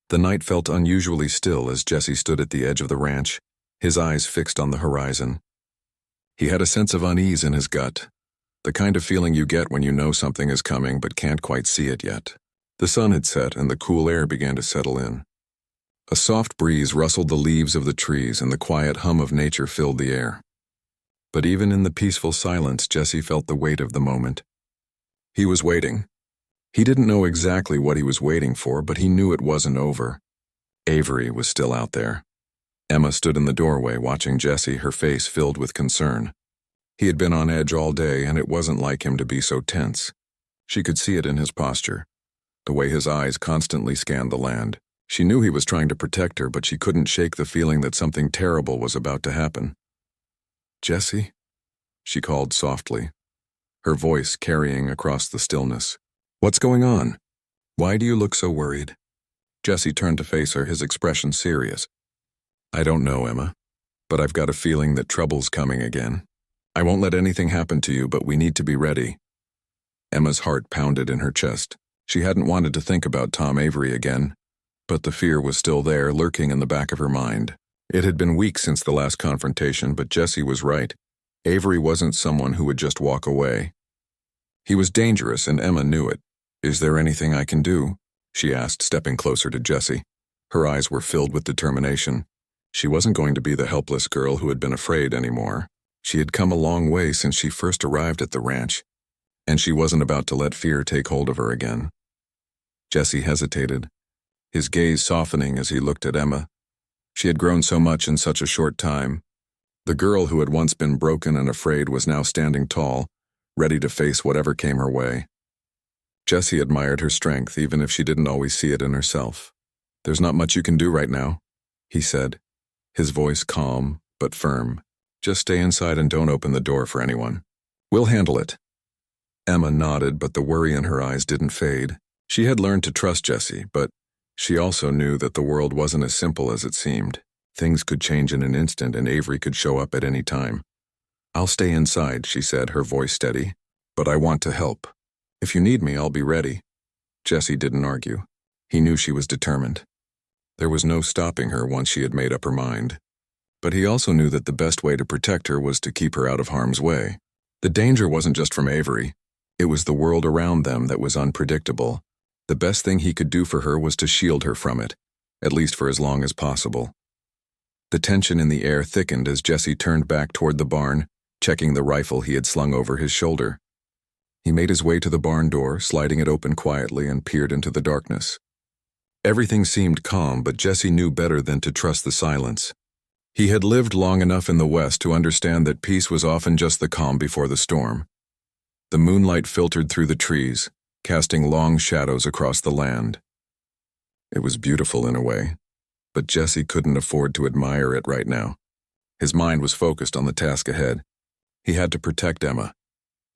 The night felt unusually still as Jesse stood at the edge of the ranch, his eyes fixed on the horizon. He had a sense of unease in his gut, the kind of feeling you get when you know something is coming but can't quite see it yet. The sun had set and the cool air began to settle in. A soft breeze rustled the leaves of the trees and the quiet hum of nature filled the air. But even in the peaceful silence, Jesse felt the weight of the moment. He was waiting. He didn't know exactly what he was waiting for, but he knew it wasn't over. Avery was still out there. Emma stood in the doorway watching Jesse, her face filled with concern. He had been on edge all day, and it wasn't like him to be so tense. She could see it in his posture, the way his eyes constantly scanned the land. She knew he was trying to protect her, but she couldn't shake the feeling that something terrible was about to happen. "Jesse?" she called softly, her voice carrying across the stillness. "What's going on? Why do you look so worried?" Jesse turned to face her, his expression serious. "I don't know, Emma, but I've got a feeling that trouble's coming again. I won't let anything happen to you, but we need to be ready." Emma's heart pounded in her chest. She hadn't wanted to think about Tom Avery again, but the fear was still there, lurking in the back of her mind. It had been weeks since the last confrontation, but Jesse was right. Avery wasn't someone who would just walk away. He was dangerous, and Emma knew it. "Is there anything I can do?" she asked, stepping closer to Jesse. Her eyes were filled with determination. She wasn't going to be the helpless girl who had been afraid anymore. She had come a long way since she first arrived at the ranch, and she wasn't about to let fear take hold of her again. Jesse hesitated, his gaze softening as he looked at Emma. She had grown so much in such a short time. The girl who had once been broken and afraid was now standing tall, ready to face whatever came her way. Jesse admired her strength, even if she didn't always see it in herself. "There's not much you can do right now," he said, his voice calm but firm. "Just stay inside and don't open the door for anyone. We'll handle it." Emma nodded, but the worry in her eyes didn't fade. She had learned to trust Jesse, but she also knew that the world wasn't as simple as it seemed. Things could change in an instant, and Avery could show up at any time. "I'll stay inside," she said, her voice steady, "but I want to help. If you need me, I'll be ready." Jesse didn't argue. He knew she was determined. There was no stopping her once she had made up her mind. But he also knew that the best way to protect her was to keep her out of harm's way. The danger wasn't just from Avery. It was the world around them that was unpredictable. The best thing he could do for her was to shield her from it, at least for as long as possible. The tension in the air thickened as Jesse turned back toward the barn, checking the rifle he had slung over his shoulder. He made his way to the barn door, sliding it open quietly, and peered into the darkness. Everything seemed calm, but Jesse knew better than to trust the silence. He had lived long enough in the West to understand that peace was often just the calm before the storm. The moonlight filtered through the trees, casting long shadows across the land. It was beautiful in a way, but Jesse couldn't afford to admire it right now. His mind was focused on the task ahead. He had to protect Emma.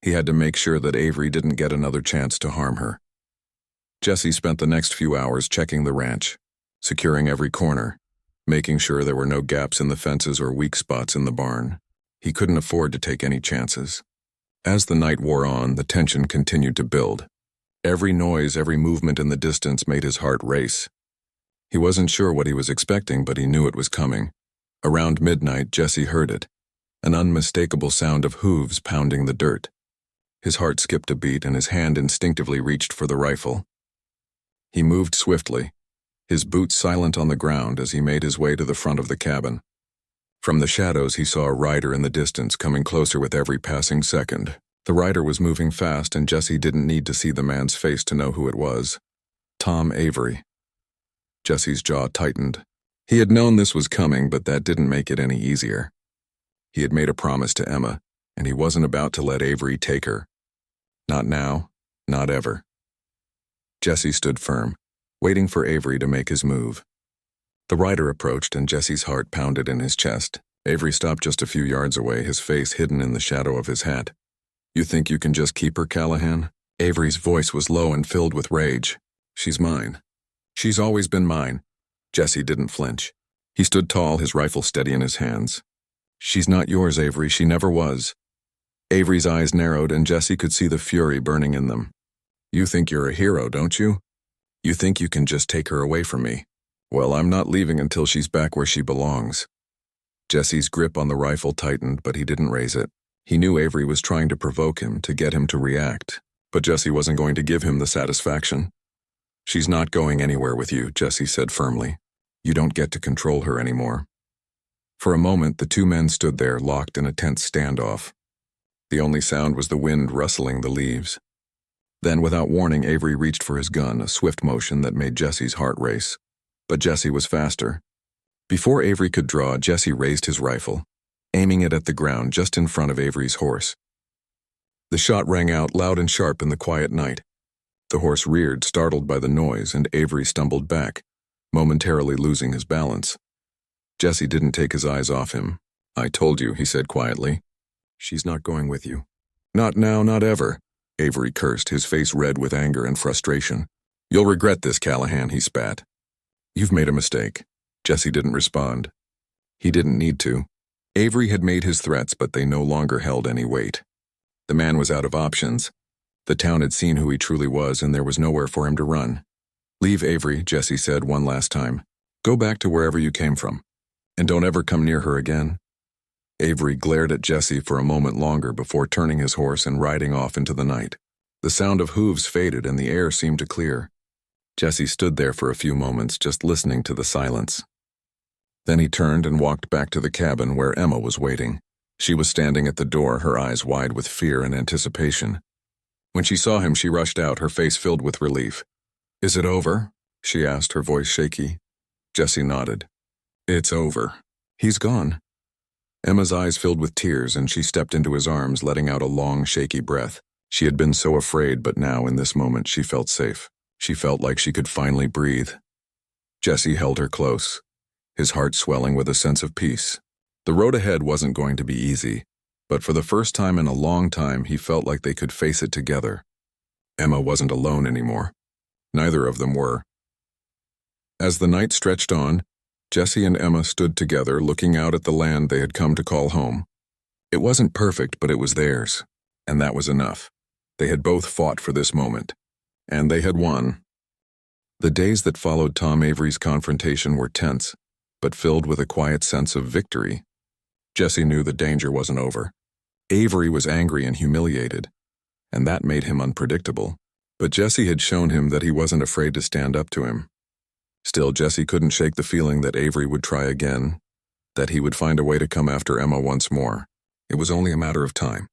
He had to make sure that Avery didn't get another chance to harm her. Jesse spent the next few hours checking the ranch, securing every corner, making sure there were no gaps in the fences or weak spots in the barn. He couldn't afford to take any chances. As the night wore on, the tension continued to build. Every noise, every movement in the distance made his heart race. He wasn't sure what he was expecting, but he knew it was coming. Around midnight, Jesse heard it, an unmistakable sound of hooves pounding the dirt. His heart skipped a beat and his hand instinctively reached for the rifle. He moved swiftly, his boots silent on the ground as he made his way to the front of the cabin. From the shadows, he saw a rider in the distance, coming closer with every passing second. The rider was moving fast, and Jesse didn't need to see the man's face to know who it was. Tom Avery. Jesse's jaw tightened. He had known this was coming, but that didn't make it any easier. He had made a promise to Emma, and he wasn't about to let Avery take her. Not now, not ever. Jesse stood firm, waiting for Avery to make his move. The rider approached, and Jesse's heart pounded in his chest. Avery stopped just a few yards away, his face hidden in the shadow of his hat. "You think you can just keep her, Callahan?" Avery's voice was low and filled with rage. "She's mine. She's always been mine." Jesse didn't flinch. He stood tall, his rifle steady in his hands. "She's not yours, Avery. She never was." Avery's eyes narrowed, and Jesse could see the fury burning in them. "You think you're a hero, don't you? You think you can just take her away from me?" Well, I'm not leaving until she's back where she belongs. Jesse's grip on the rifle tightened, but he didn't raise it. He knew Avery was trying to provoke him, to get him to react, but Jesse wasn't going to give him the satisfaction. She's not going anywhere with you, Jesse said firmly. You don't get to control her anymore. For a moment, the two men stood there, locked in a tense standoff. The only sound was the wind rustling the leaves. Then, without warning, Avery reached for his gun, a swift motion that made Jesse's heart race. But Jesse was faster. Before Avery could draw, Jesse raised his rifle, aiming it at the ground just in front of Avery's horse. The shot rang out loud and sharp in the quiet night. The horse reared, startled by the noise, and Avery stumbled back, momentarily losing his balance. Jesse didn't take his eyes off him. I told you, he said quietly. She's not going with you. Not now, not ever, Avery cursed, his face red with anger and frustration. You'll regret this, Callahan, he spat. You've made a mistake. Jesse didn't respond. He didn't need to. Avery had made his threats, but they no longer held any weight. The man was out of options. The town had seen who he truly was, and there was nowhere for him to run. Leave Avery, Jesse said one last time. Go back to wherever you came from. And don't ever come near her again. Avery glared at Jesse for a moment longer before turning his horse and riding off into the night. The sound of hooves faded and the air seemed to clear. Jesse stood there for a few moments, just listening to the silence. Then he turned and walked back to the cabin where Emma was waiting. She was standing at the door, her eyes wide with fear and anticipation. When she saw him, she rushed out, her face filled with relief. Is it over? She asked, her voice shaky. Jesse nodded. It's over. He's gone. Emma's eyes filled with tears, and she stepped into his arms, letting out a long, shaky breath. She had been so afraid, but now, in this moment, she felt safe. She felt like she could finally breathe. Jesse held her close, his heart swelling with a sense of peace. The road ahead wasn't going to be easy, but for the first time in a long time, he felt like they could face it together. Emma wasn't alone anymore. Neither of them were. As the night stretched on, Jesse and Emma stood together, looking out at the land they had come to call home. It wasn't perfect, but it was theirs, and that was enough. They had both fought for this moment, and they had won. The days that followed Tom Avery's confrontation were tense, but filled with a quiet sense of victory. Jesse knew the danger wasn't over. Avery was angry and humiliated, and that made him unpredictable. But Jesse had shown him that he wasn't afraid to stand up to him. Still, Jesse couldn't shake the feeling that Avery would try again, that he would find a way to come after Emma once more. It was only a matter of time.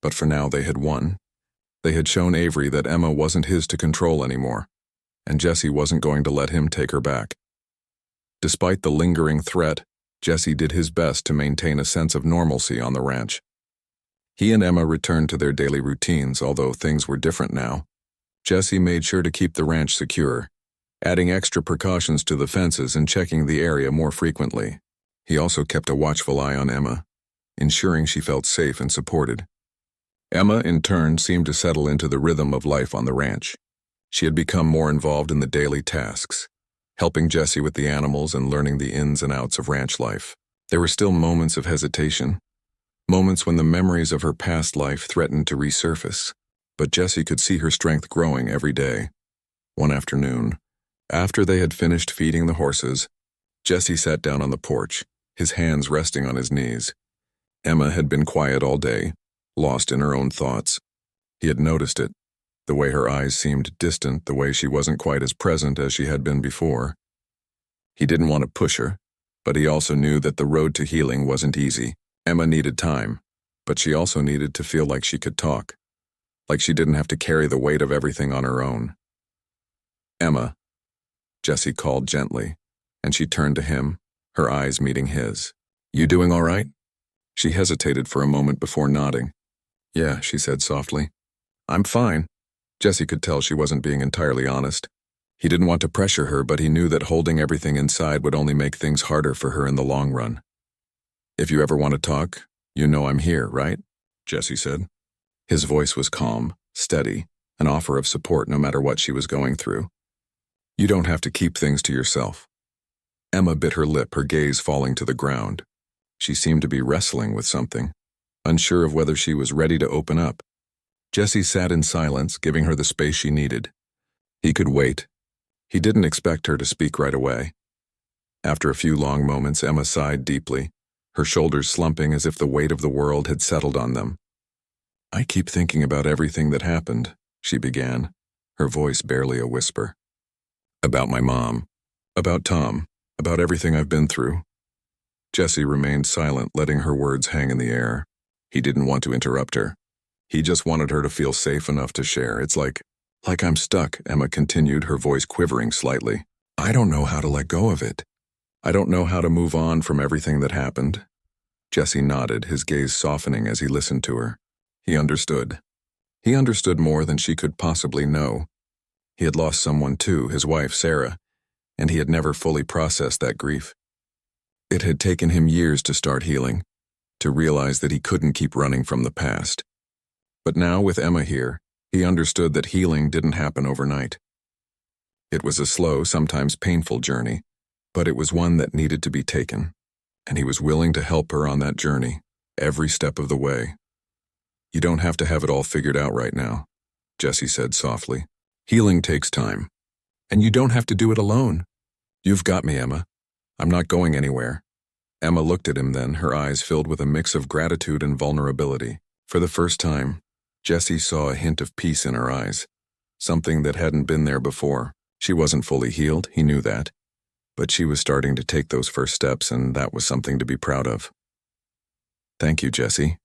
But for now, they had won. They had shown Avery that Emma wasn't his to control anymore, and Jesse wasn't going to let him take her back. Despite the lingering threat, Jesse did his best to maintain a sense of normalcy on the ranch. He and Emma returned to their daily routines, although things were different now. Jesse made sure to keep the ranch secure, adding extra precautions to the fences and checking the area more frequently. He also kept a watchful eye on Emma, ensuring she felt safe and supported. Emma, in turn, seemed to settle into the rhythm of life on the ranch. She had become more involved in the daily tasks, helping Jesse with the animals and learning the ins and outs of ranch life. There were still moments of hesitation, moments when the memories of her past life threatened to resurface, but Jesse could see her strength growing every day. One afternoon, after they had finished feeding the horses, Jesse sat down on the porch, his hands resting on his knees. Emma had been quiet all day, lost in her own thoughts. He had noticed it, the way her eyes seemed distant, the way she wasn't quite as present as she had been before. He didn't want to push her, but he also knew that the road to healing wasn't easy. Emma needed time, but she also needed to feel like she could talk, like she didn't have to carry the weight of everything on her own. Emma, Jesse called gently, and she turned to him, her eyes meeting his. You doing all right? She hesitated for a moment before nodding. Yeah, she said softly. I'm fine. Jesse could tell she wasn't being entirely honest. He didn't want to pressure her, but he knew that holding everything inside would only make things harder for her in the long run. If you ever want to talk, you know I'm here, right? Jesse said. His voice was calm, steady, an offer of support no matter what she was going through. You don't have to keep things to yourself. Emma bit her lip, her gaze falling to the ground. She seemed to be wrestling with something, unsure of whether she was ready to open up. Jesse sat in silence, giving her the space she needed. He could wait. He didn't expect her to speak right away. After a few long moments, Emma sighed deeply, her shoulders slumping as if the weight of the world had settled on them. "I keep thinking about everything that happened," she began, her voice barely a whisper. "About my mom, about Tom, about everything I've been through." Jesse remained silent, letting her words hang in the air. He didn't want to interrupt her. He just wanted her to feel safe enough to share. "It's like I'm stuck," Emma continued, her voice quivering slightly. "I don't know how to let go of it. I don't know how to move on from everything that happened." Jesse nodded, his gaze softening as he listened to her. He understood. He understood more than she could possibly know. He had lost someone too, his wife, Sarah, and he had never fully processed that grief. It had taken him years to start healing, to realize that he couldn't keep running from the past. But now, with Emma here, he understood that healing didn't happen overnight. It was a slow, sometimes painful journey, but it was one that needed to be taken, and he was willing to help her on that journey, every step of the way. "You don't have to have it all figured out right now," Jesse said softly. "Healing takes time, and you don't have to do it alone. You've got me, Emma. I'm not going anywhere." Emma looked at him then, her eyes filled with a mix of gratitude and vulnerability. For the first time, Jesse saw a hint of peace in her eyes, something that hadn't been there before. She wasn't fully healed, he knew that, but she was starting to take those first steps, and that was something to be proud of. "Thank you, Jesse,"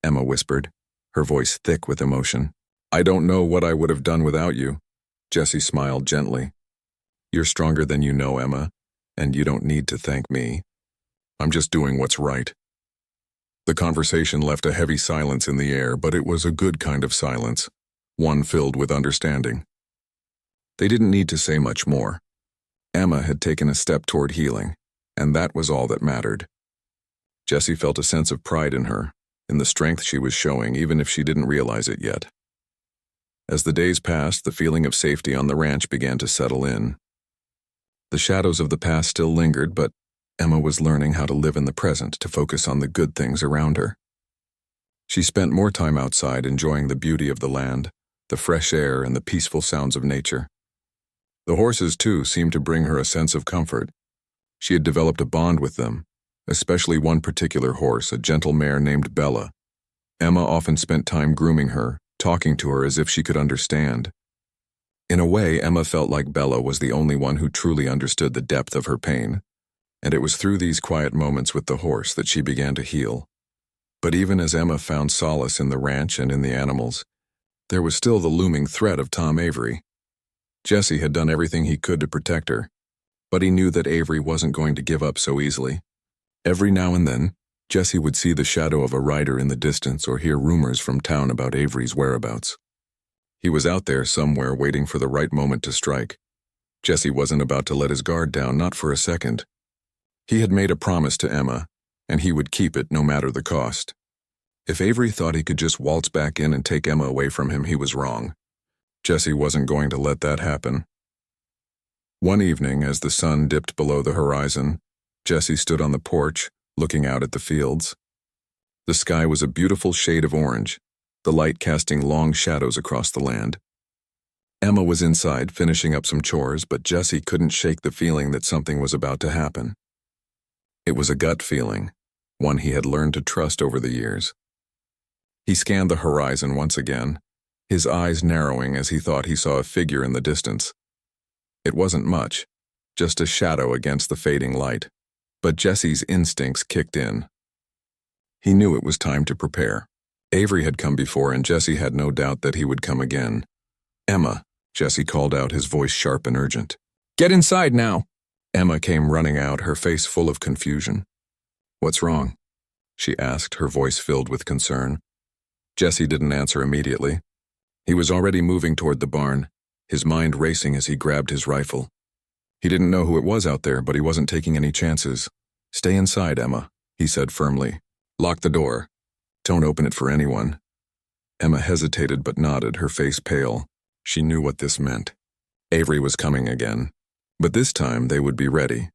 Emma whispered, her voice thick with emotion. "I don't know what I would have done without you." Jesse smiled gently. "You're stronger than you know, Emma, and you don't need to thank me. I'm just doing what's right." The conversation left a heavy silence in the air, but it was a good kind of silence, one filled with understanding. They didn't need to say much more. Emma had taken a step toward healing, and that was all that mattered. Jesse felt a sense of pride in her, in the strength she was showing, even if she didn't realize it yet. As the days passed, the feeling of safety on the ranch began to settle in. The shadows of the past still lingered, but Emma was learning how to live in the present, to focus on the good things around her. She spent more time outside, enjoying the beauty of the land, the fresh air, and the peaceful sounds of nature. The horses, too, seemed to bring her a sense of comfort. She had developed a bond with them, especially one particular horse, a gentle mare named Bella. Emma often spent time grooming her, talking to her as if she could understand. In a way, Emma felt like Bella was the only one who truly understood the depth of her pain, and it was through these quiet moments with the horse that she began to heal. But even as Emma found solace in the ranch and in the animals, there was still the looming threat of Tom Avery. Jesse had done everything he could to protect her, but he knew that Avery wasn't going to give up so easily. Every now and then, Jesse would see the shadow of a rider in the distance or hear rumors from town about Avery's whereabouts. He was out there somewhere waiting for the right moment to strike. Jesse wasn't about to let his guard down, not for a second. He had made a promise to Emma, and he would keep it no matter the cost. If Avery thought he could just waltz back in and take Emma away from him, he was wrong. Jesse wasn't going to let that happen. One evening, as the sun dipped below the horizon, Jesse stood on the porch, looking out at the fields. The sky was a beautiful shade of orange, the light casting long shadows across the land. Emma was inside, finishing up some chores, but Jesse couldn't shake the feeling that something was about to happen. It was a gut feeling, one he had learned to trust over the years. He scanned the horizon once again, his eyes narrowing as he thought he saw a figure in the distance. It wasn't much, just a shadow against the fading light, but Jesse's instincts kicked in. He knew it was time to prepare. Avery had come before, and Jesse had no doubt that he would come again. "Emma," Jesse called out, his voice sharp and urgent. "Get inside now." Emma came running out, her face full of confusion. "What's wrong?" she asked, her voice filled with concern. Jesse didn't answer immediately. He was already moving toward the barn, his mind racing as he grabbed his rifle. He didn't know who it was out there, but he wasn't taking any chances. "Stay inside, Emma," he said firmly. "Lock the door. Don't open it for anyone." Emma hesitated but nodded, her face pale. She knew what this meant. Avery was coming again, but this time they would be ready.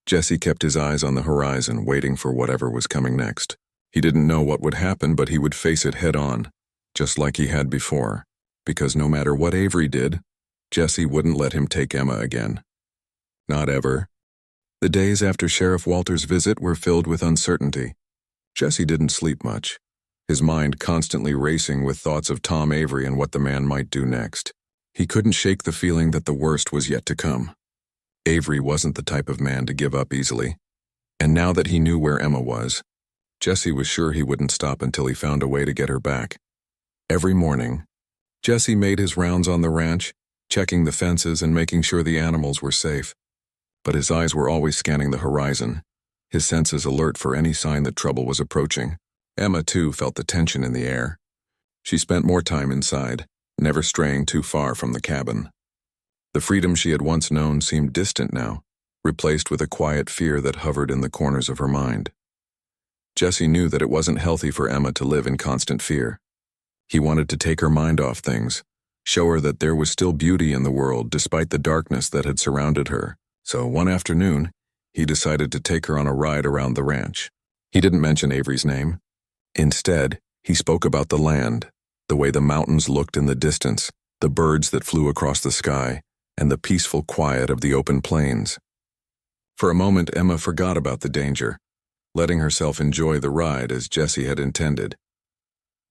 Jesse kept his eyes on the horizon, waiting for whatever was coming next. He didn't know what would happen, but he would face it head on, just like he had before, because no matter what Avery did, Jesse wouldn't let him take Emma again. Not ever. The days after Sheriff Walter's visit were filled with uncertainty. Jesse didn't sleep much, his mind constantly racing with thoughts of Tom Avery and what the man might do next. He couldn't shake the feeling that the worst was yet to come. Avery wasn't the type of man to give up easily, and now that he knew where Emma was, Jesse was sure he wouldn't stop until he found a way to get her back. Every morning, Jesse made his rounds on the ranch, checking the fences and making sure the animals were safe. But his eyes were always scanning the horizon, his senses alert for any sign that trouble was approaching. Emma, too, felt the tension in the air. She spent more time inside, never straying too far from the cabin. The freedom she had once known seemed distant now, replaced with a quiet fear that hovered in the corners of her mind. Jesse knew that it wasn't healthy for Emma to live in constant fear. He wanted to take her mind off things, show her that there was still beauty in the world despite the darkness that had surrounded her. So one afternoon, he decided to take her on a ride around the ranch. He didn't mention Avery's name. Instead, he spoke about the land, the way the mountains looked in the distance, the birds that flew across the sky, and the peaceful quiet of the open plains. For a moment, Emma forgot about the danger, letting herself enjoy the ride as Jesse had intended.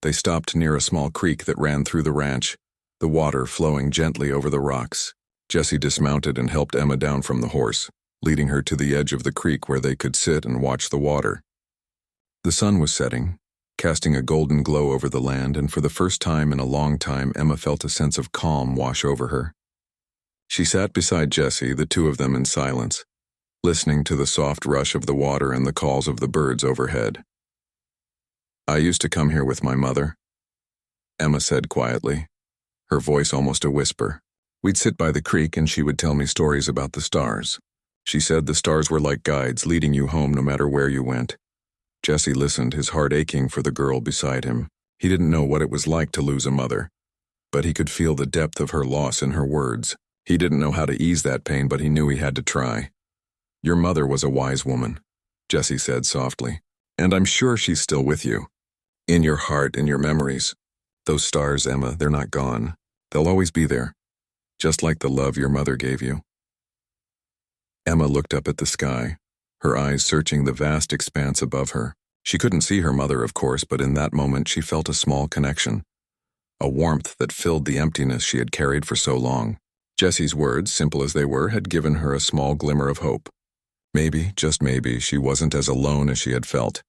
They stopped near a small creek that ran through the ranch, the water flowing gently over the rocks. Jesse dismounted and helped Emma down from the horse, leading her to the edge of the creek where they could sit and watch the water. The sun was setting, casting a golden glow over the land, and for the first time in a long time, Emma felt a sense of calm wash over her. She sat beside Jesse, the two of them in silence, listening to the soft rush of the water and the calls of the birds overhead. "I used to come here with my mother," Emma said quietly, her voice almost a whisper. "We'd sit by the creek and she would tell me stories about the stars. She said the stars were like guides leading you home no matter where you went." Jesse listened, his heart aching for the girl beside him. He didn't know what it was like to lose a mother, but he could feel the depth of her loss in her words. He didn't know how to ease that pain, but he knew he had to try. "Your mother was a wise woman," Jesse said softly, "and I'm sure she's still with you. In your heart, in your memories. Those stars, Emma, they're not gone. They'll always be there, just like the love your mother gave you." Emma looked up at the sky, her eyes searching the vast expanse above her. She couldn't see her mother, of course, but in that moment she felt a small connection, a warmth that filled the emptiness she had carried for so long. Jesse's words, simple as they were, had given her a small glimmer of hope. Maybe, just maybe, she wasn't as alone as she had felt.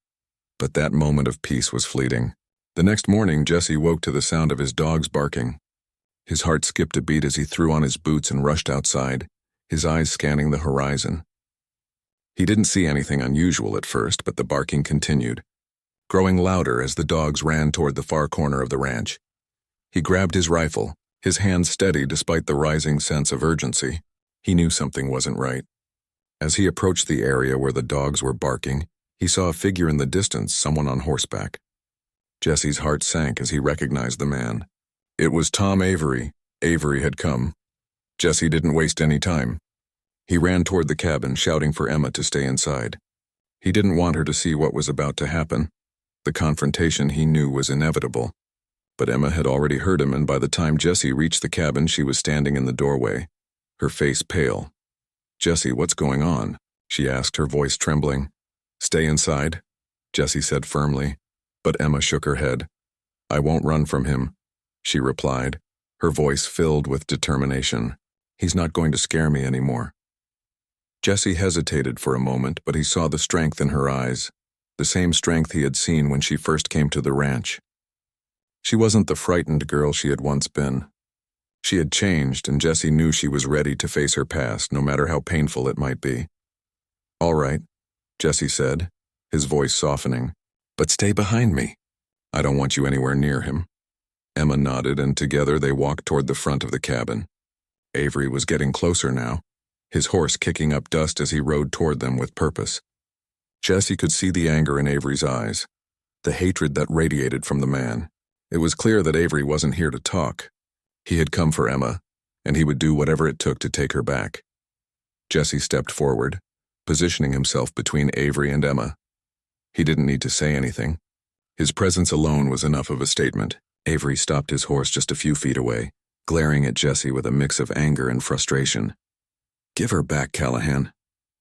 But that moment of peace was fleeting. The next morning, Jesse woke to the sound of his dogs barking. His heart skipped a beat as he threw on his boots and rushed outside, his eyes scanning the horizon. He didn't see anything unusual at first, but the barking continued, growing louder as the dogs ran toward the far corner of the ranch. He grabbed his rifle, his hands steady despite the rising sense of urgency. He knew something wasn't right. As he approached the area where the dogs were barking, he saw a figure in the distance, someone on horseback. Jesse's heart sank as he recognized the man. It was Tom Avery. Avery had come. Jesse didn't waste any time. He ran toward the cabin, shouting for Emma to stay inside. He didn't want her to see what was about to happen. The confrontation he knew was inevitable. But Emma had already heard him, and by the time Jesse reached the cabin, she was standing in the doorway, her face pale. "Jesse, what's going on?" she asked, her voice trembling. "Stay inside," Jesse said firmly, but Emma shook her head. "I won't run from him," she replied, her voice filled with determination. "He's not going to scare me anymore." Jesse hesitated for a moment, but he saw the strength in her eyes, the same strength he had seen when she first came to the ranch. She wasn't the frightened girl she had once been. She had changed, and Jesse knew she was ready to face her past, no matter how painful it might be. "All right," Jesse said, his voice softening, "but stay behind me. I don't want you anywhere near him." Emma nodded, and together they walked toward the front of the cabin. Avery was getting closer now, his horse kicking up dust as he rode toward them with purpose. Jesse could see the anger in Avery's eyes, the hatred that radiated from the man. It was clear that Avery wasn't here to talk. He had come for Emma, and he would do whatever it took to take her back. Jesse stepped forward, positioning himself between Avery and Emma. He didn't need to say anything. His presence alone was enough of a statement. Avery stopped his horse just a few feet away, glaring at Jesse with a mix of anger and frustration. "Give her back, Callahan,"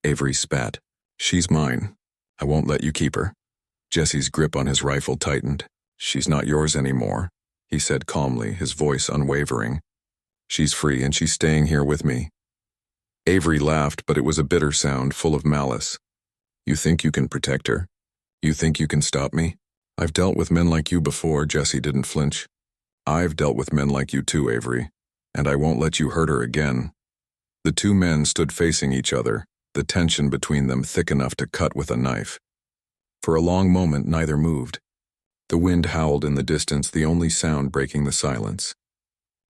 Avery spat. She's mine. I won't let you keep her. Jesse's grip on his rifle tightened. She's not yours anymore, he said calmly, his voice unwavering. She's free and she's staying here with me. Avery laughed, but it was a bitter sound full of malice. You think you can protect her? You think you can stop me? I've dealt with men like you before. Jesse didn't flinch. I've dealt with men like you too, Avery, and I won't let you hurt her again. The two men stood facing each other, the tension between them thick enough to cut with a knife. For a long moment, neither moved. The wind howled in the distance, the only sound breaking the silence.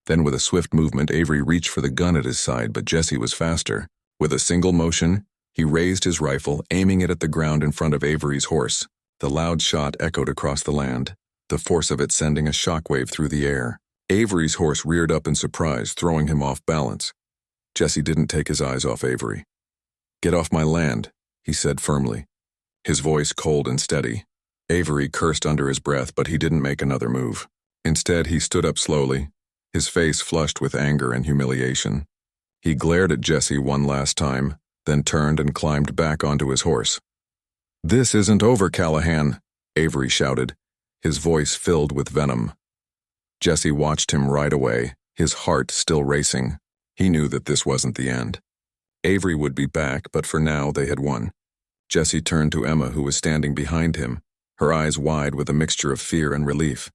Then with a swift movement, Avery reached for the gun at his side, but Jesse was faster. With a single motion, he raised his rifle, aiming it at the ground in front of Avery's horse. The loud shot echoed across the land, the force of it sending a shockwave through the air. Avery's horse reared up in surprise, throwing him off balance. Jesse didn't take his eyes off Avery. Get off my land, he said firmly, his voice cold and steady. Avery cursed under his breath, but he didn't make another move. Instead, he stood up slowly, his face flushed with anger and humiliation. He glared at Jesse one last time, then turned and climbed back onto his horse. This isn't over, Callahan, Avery shouted, his voice filled with venom. Jesse watched him right away, his heart still racing. He knew that this wasn't the end. Avery would be back, but for now they had won. Jesse turned to Emma, who was standing behind him, her eyes wide with a mixture of fear and relief.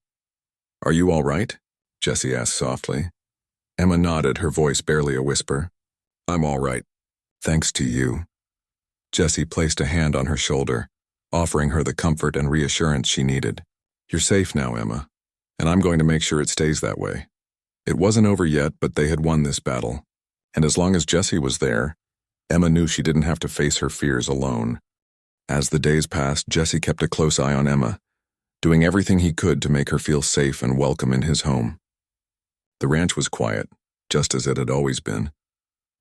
Are you all right? Jesse asked softly. Emma nodded, her voice barely a whisper. I'm all right. Thanks to you. Jesse placed a hand on her shoulder, offering her the comfort and reassurance she needed. You're safe now, Emma, and I'm going to make sure it stays that way. It wasn't over yet, but they had won this battle. And as long as Jesse was there, Emma knew she didn't have to face her fears alone. As the days passed, Jesse kept a close eye on Emma, doing everything he could to make her feel safe and welcome in his home. The ranch was quiet, just as it had always been.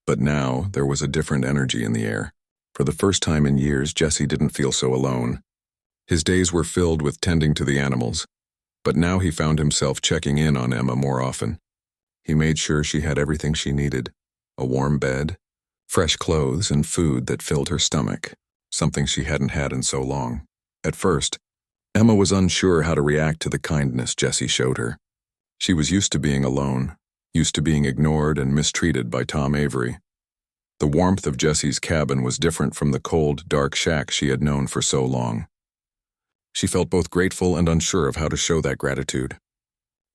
But now there was a different energy in the air. For the first time in years, Jesse didn't feel so alone. His days were filled with tending to the animals, but now he found himself checking in on Emma more often. He made sure she had everything she needed, a warm bed, fresh clothes, and food that filled her stomach, something she hadn't had in so long. At first, Emma was unsure how to react to the kindness Jesse showed her. She was used to being alone, used to being ignored and mistreated by Tom Avery. The warmth of Jesse's cabin was different from the cold, dark shack she had known for so long. She felt both grateful and unsure of how to show that gratitude.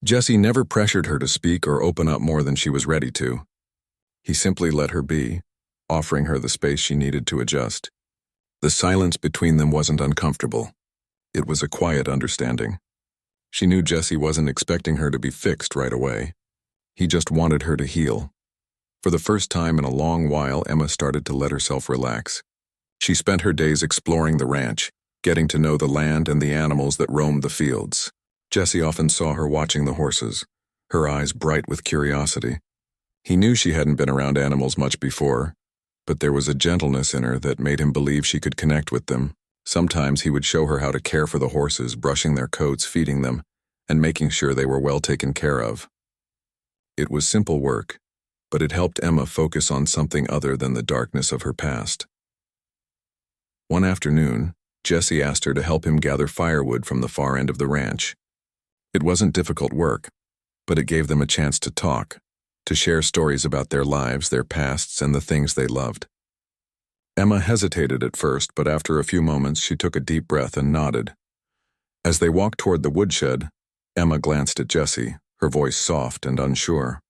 Jesse never pressured her to speak or open up more than she was ready to. He simply let her be, offering her the space she needed to adjust. The silence between them wasn't uncomfortable. It was a quiet understanding. She knew Jesse wasn't expecting her to be fixed right away. He just wanted her to heal. For the first time in a long while, Emma started to let herself relax. She spent her days exploring the ranch, getting to know the land and the animals that roamed the fields. Jesse often saw her watching the horses, her eyes bright with curiosity. He knew she hadn't been around animals much before, but there was a gentleness in her that made him believe she could connect with them. Sometimes he would show her how to care for the horses, brushing their coats, feeding them, and making sure they were well taken care of. It was simple work, but it helped Emma focus on something other than the darkness of her past. One afternoon, Jesse asked her to help him gather firewood from the far end of the ranch. It wasn't difficult work, but it gave them a chance to talk, to share stories about their lives, their pasts, and the things they loved. Emma hesitated at first, but after a few moments she took a deep breath and nodded. As they walked toward the woodshed, Emma glanced at Jesse, her voice soft and unsure.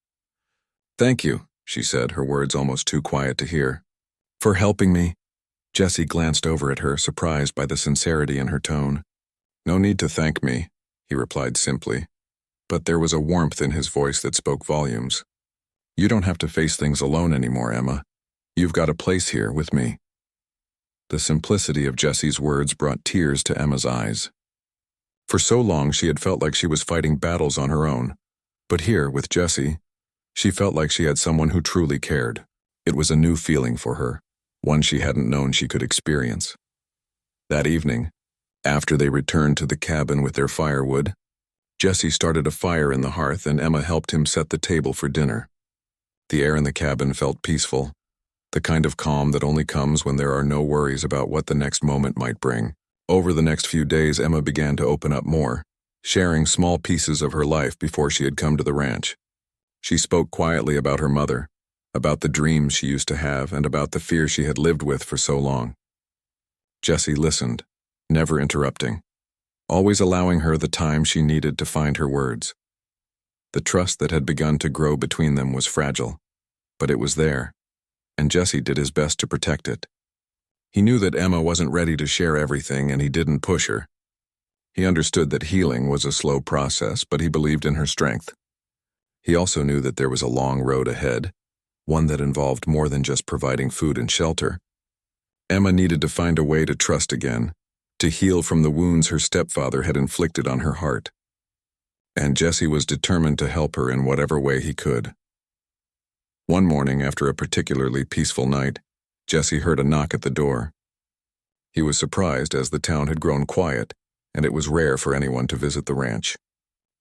Thank you, she said, her words almost too quiet to hear. For helping me? Jesse glanced over at her, surprised by the sincerity in her tone. No need to thank me, he replied simply, but there was a warmth in his voice that spoke volumes. You don't have to face things alone anymore, Emma. You've got a place here with me. The simplicity of Jesse's words brought tears to Emma's eyes. For so long she had felt like she was fighting battles on her own, but here, with Jesse, she felt like she had someone who truly cared. It was a new feeling for her, one she hadn't known she could experience. That evening, after they returned to the cabin with their firewood, Jesse started a fire in the hearth and Emma helped him set the table for dinner. The air in the cabin felt peaceful, the kind of calm that only comes when there are no worries about what the next moment might bring. Over the next few days, Emma began to open up more, sharing small pieces of her life before she had come to the ranch. She spoke quietly about her mother, about the dreams she used to have, and about the fear she had lived with for so long. Jesse listened, never interrupting, always allowing her the time she needed to find her words. The trust that had begun to grow between them was fragile, but it was there, and Jesse did his best to protect it. He knew that Emma wasn't ready to share everything, and he didn't push her. He understood that healing was a slow process, but he believed in her strength. He also knew that there was a long road ahead, one that involved more than just providing food and shelter. Emma needed to find a way to trust again, to heal from the wounds her stepfather had inflicted on her heart. And Jesse was determined to help her in whatever way he could. One morning, after a particularly peaceful night, Jesse heard a knock at the door. He was surprised, as the town had grown quiet, and it was rare for anyone to visit the ranch.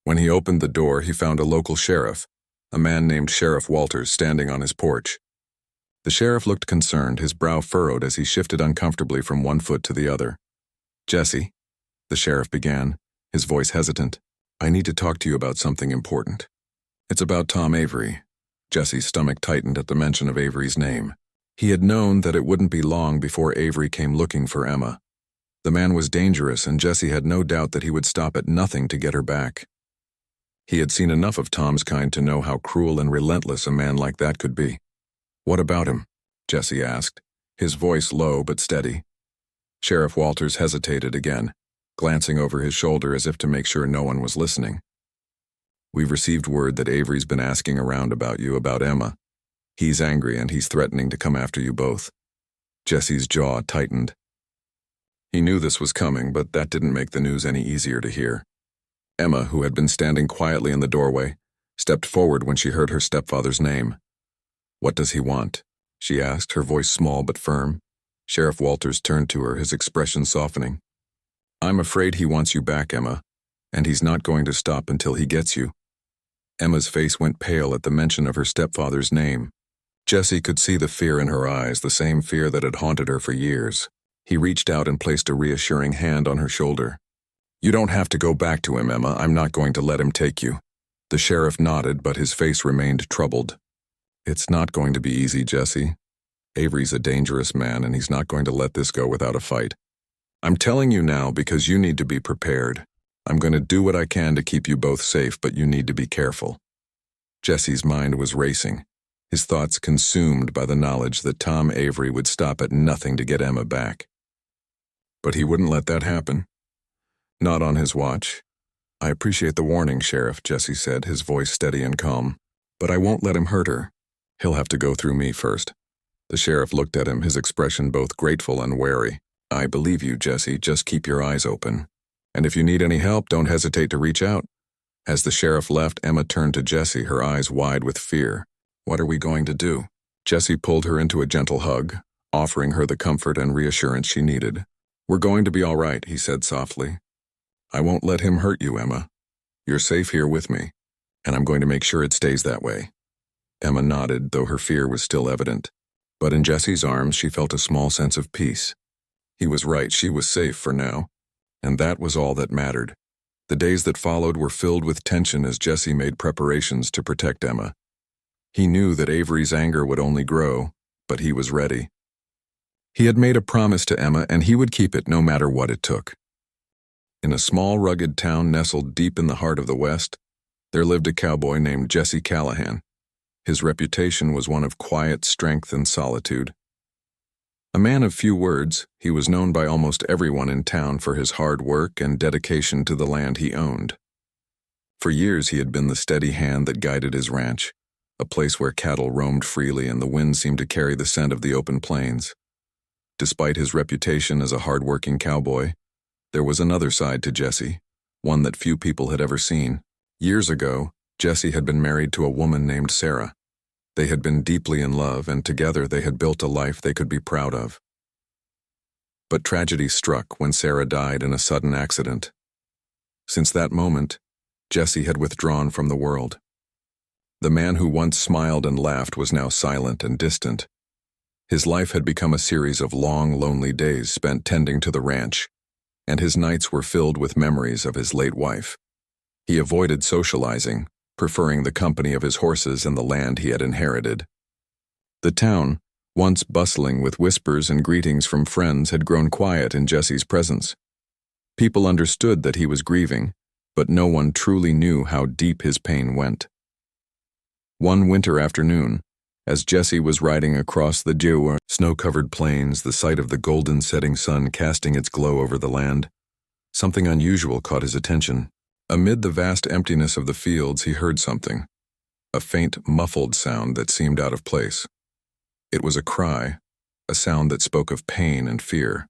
When he opened the door, he found a local sheriff, a man named Sheriff Walters, standing on his porch. The sheriff looked concerned, his brow furrowed as he shifted uncomfortably from one foot to the other. "Jesse," the sheriff began, his voice hesitant, "I need to talk to you about something important. It's about Tom Avery." Jesse's stomach tightened at the mention of Avery's name. He had known that it wouldn't be long before Avery came looking for Emma. The man was dangerous, and Jesse had no doubt that he would stop at nothing to get her back. He had seen enough of Tom's kind to know how cruel and relentless a man like that could be. "What about him?" Jesse asked, his voice low but steady. Sheriff Walters hesitated again, glancing over his shoulder as if to make sure no one was listening. "We've received word that Avery's been asking around about you, about Emma. He's angry, and he's threatening to come after you both." Jesse's jaw tightened. He knew this was coming, but that didn't make the news any easier to hear. Emma, who had been standing quietly in the doorway, stepped forward when she heard her stepfather's name. "What does he want?" she asked, her voice small but firm. Sheriff Walters turned to her, his expression softening. "I'm afraid he wants you back, Emma, and he's not going to stop until he gets you." Emma's face went pale at the mention of her stepfather's name. Jesse could see the fear in her eyes, the same fear that had haunted her for years. He reached out and placed a reassuring hand on her shoulder. "You don't have to go back to him, Emma. I'm not going to let him take you." The sheriff nodded, but his face remained troubled. "It's not going to be easy, Jesse. Avery's a dangerous man, and he's not going to let this go without a fight. I'm telling you now because you need to be prepared. I'm going to do what I can to keep you both safe, but you need to be careful." Jesse's mind was racing, his thoughts consumed by the knowledge that Tom Avery would stop at nothing to get Emma back. But he wouldn't let that happen. Not on his watch. "I appreciate the warning, Sheriff," Jesse said, his voice steady and calm. "But I won't let him hurt her. He'll have to go through me first." The sheriff looked at him, his expression both grateful and wary. "I believe you, Jesse. Just keep your eyes open. And if you need any help, don't hesitate to reach out." As the sheriff left, Emma turned to Jesse, her eyes wide with fear. "What are we going to do?" Jesse pulled her into a gentle hug, offering her the comfort and reassurance she needed. "We're going to be all right," he said softly. "I won't let him hurt you, Emma. You're safe here with me, and I'm going to make sure it stays that way." Emma nodded, though her fear was still evident. But in Jesse's arms, she felt a small sense of peace. He was right, she was safe for now, and that was all that mattered. The days that followed were filled with tension as Jesse made preparations to protect Emma. He knew that Avery's anger would only grow, but he was ready. He had made a promise to Emma, and he would keep it no matter what it took. In a small, rugged town nestled deep in the heart of the West, there lived a cowboy named Jesse Callahan. His reputation was one of quiet strength and solitude. A man of few words, he was known by almost everyone in town for his hard work and dedication to the land he owned. For years he had been the steady hand that guided his ranch, a place where cattle roamed freely and the wind seemed to carry the scent of the open plains. Despite his reputation as a hard-working cowboy, there was another side to Jesse, one that few people had ever seen. Years ago, Jesse had been married to a woman named Sarah. They had been deeply in love, and together they had built a life they could be proud of. But tragedy struck when Sarah died in a sudden accident. Since that moment, Jesse had withdrawn from the world. The man who once smiled and laughed was now silent and distant. His life had become a series of long, lonely days spent tending to the ranch, and his nights were filled with memories of his late wife. He avoided socializing, preferring the company of his horses and the land he had inherited. The town, once bustling with whispers and greetings from friends, had grown quiet in Jesse's presence. People understood that he was grieving, but no one truly knew how deep his pain went. One winter afternoon, as Jesse was riding across the snow-covered plains, the sight of the golden setting sun casting its glow over the land, something unusual caught his attention. Amid the vast emptiness of the fields, he heard something, a faint, muffled sound that seemed out of place. It was a cry, a sound that spoke of pain and fear.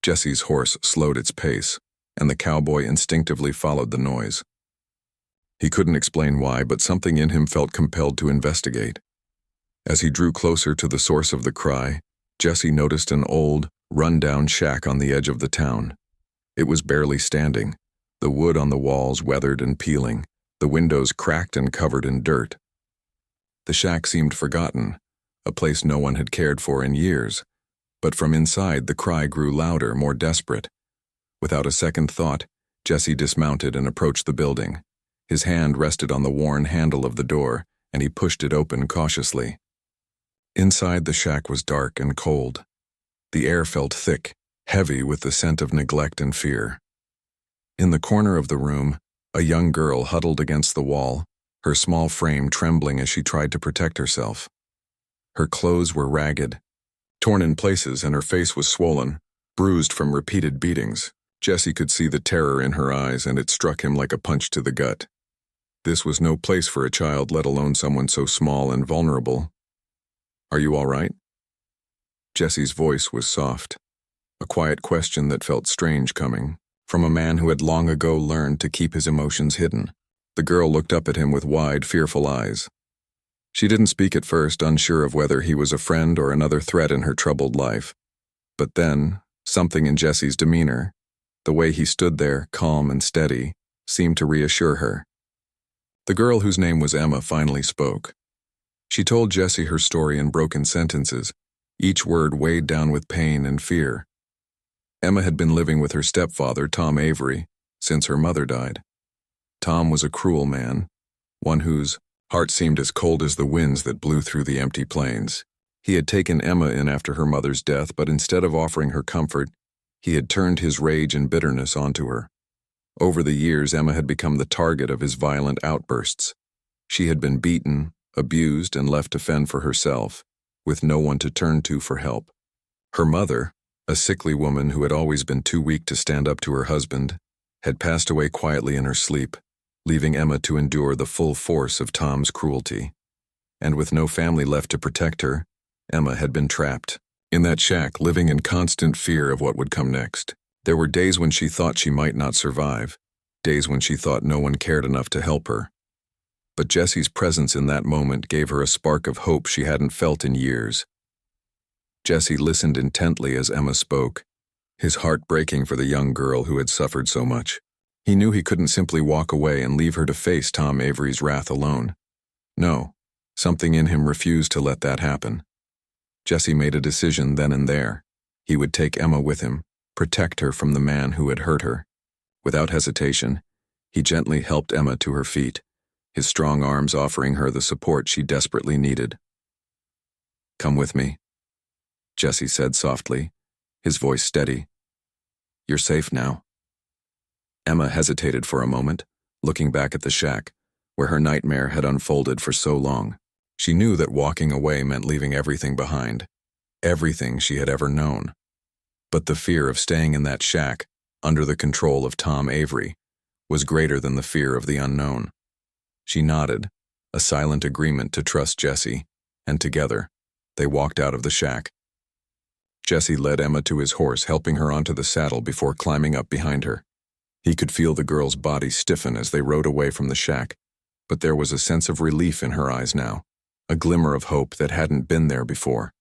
Jesse's horse slowed its pace, and the cowboy instinctively followed the noise. He couldn't explain why, but something in him felt compelled to investigate. As he drew closer to the source of the cry, Jesse noticed an old, run-down shack on the edge of the town. It was barely standing, the wood on the walls weathered and peeling, the windows cracked and covered in dirt. The shack seemed forgotten, a place no one had cared for in years, but from inside the cry grew louder, more desperate. Without a second thought, Jesse dismounted and approached the building. His hand rested on the worn handle of the door, and he pushed it open cautiously. Inside, the shack was dark and cold. The air felt thick, heavy with the scent of neglect and fear. In the corner of the room, a young girl huddled against the wall, her small frame trembling as she tried to protect herself. Her clothes were ragged, torn in places, and her face was swollen, bruised from repeated beatings. Jesse could see the terror in her eyes, and it struck him like a punch to the gut. This was no place for a child, let alone someone so small and vulnerable. "Are you all right?" Jesse's voice was soft, a quiet question that felt strange coming from a man who had long ago learned to keep his emotions hidden. The girl looked up at him with wide, fearful eyes. She didn't speak at first, unsure of whether he was a friend or another threat in her troubled life. But then, something in Jesse's demeanor, the way he stood there, calm and steady, seemed to reassure her. The girl, whose name was Emma, finally spoke. She told Jesse her story in broken sentences, each word weighed down with pain and fear. Emma had been living with her stepfather, Tom Avery, since her mother died. Tom was a cruel man, one whose heart seemed as cold as the winds that blew through the empty plains. He had taken Emma in after her mother's death, but instead of offering her comfort, he had turned his rage and bitterness onto her. Over the years, Emma had become the target of his violent outbursts. She had been beaten, abused, and left to fend for herself, with no one to turn to for help. Her mother, a sickly woman who had always been too weak to stand up to her husband, had passed away quietly in her sleep, leaving Emma to endure the full force of Tom's cruelty. And with no family left to protect her, Emma had been trapped in that shack, living in constant fear of what would come next. There were days when she thought she might not survive, days when she thought no one cared enough to help her. But Jesse's presence in that moment gave her a spark of hope she hadn't felt in years. Jesse listened intently as Emma spoke, his heart breaking for the young girl who had suffered so much. He knew he couldn't simply walk away and leave her to face Tom Avery's wrath alone. No, something in him refused to let that happen. Jesse made a decision then and there. He would take Emma with him, protect her from the man who had hurt her. Without hesitation, he gently helped Emma to her feet, his strong arms offering her the support she desperately needed. "Come with me," Jesse said softly, his voice steady. "You're safe now." Emma hesitated for a moment, looking back at the shack, where her nightmare had unfolded for so long. She knew that walking away meant leaving everything behind, everything she had ever known. But the fear of staying in that shack, under the control of Tom Avery, was greater than the fear of the unknown. She nodded, a silent agreement to trust Jesse, and together, they walked out of the shack. Jesse led Emma to his horse, helping her onto the saddle before climbing up behind her. He could feel the girl's body stiffen as they rode away from the shack, but there was a sense of relief in her eyes now, a glimmer of hope that hadn't been there before.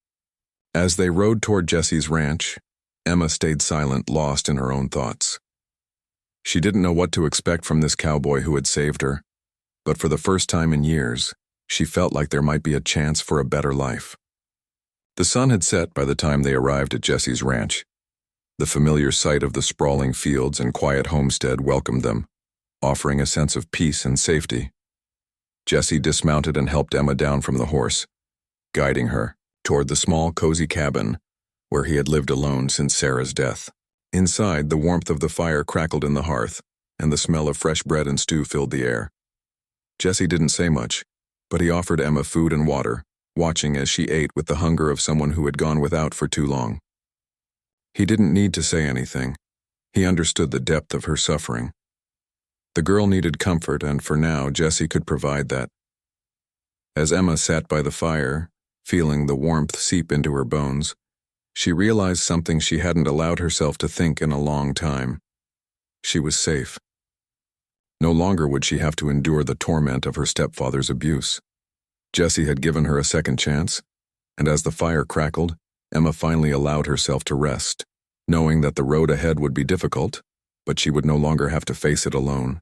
As they rode toward Jesse's ranch, Emma stayed silent, lost in her own thoughts. She didn't know what to expect from this cowboy who had saved her, but for the first time in years, she felt like there might be a chance for a better life. The sun had set by the time they arrived at Jesse's ranch. The familiar sight of the sprawling fields and quiet homestead welcomed them, offering a sense of peace and safety. Jesse dismounted and helped Emma down from the horse, guiding her toward the small, cozy cabin where he had lived alone since Sarah's death. Inside, the warmth of the fire crackled in the hearth, and the smell of fresh bread and stew filled the air. Jesse didn't say much, but he offered Emma food and water, watching as she ate with the hunger of someone who had gone without for too long. He didn't need to say anything. He understood the depth of her suffering. The girl needed comfort, and for now, Jesse could provide that. As Emma sat by the fire, feeling the warmth seep into her bones, she realized something she hadn't allowed herself to think in a long time. She was safe. No longer would she have to endure the torment of her stepfather's abuse. Jesse had given her a second chance, and as the fire crackled, Emma finally allowed herself to rest, knowing that the road ahead would be difficult, but she would no longer have to face it alone.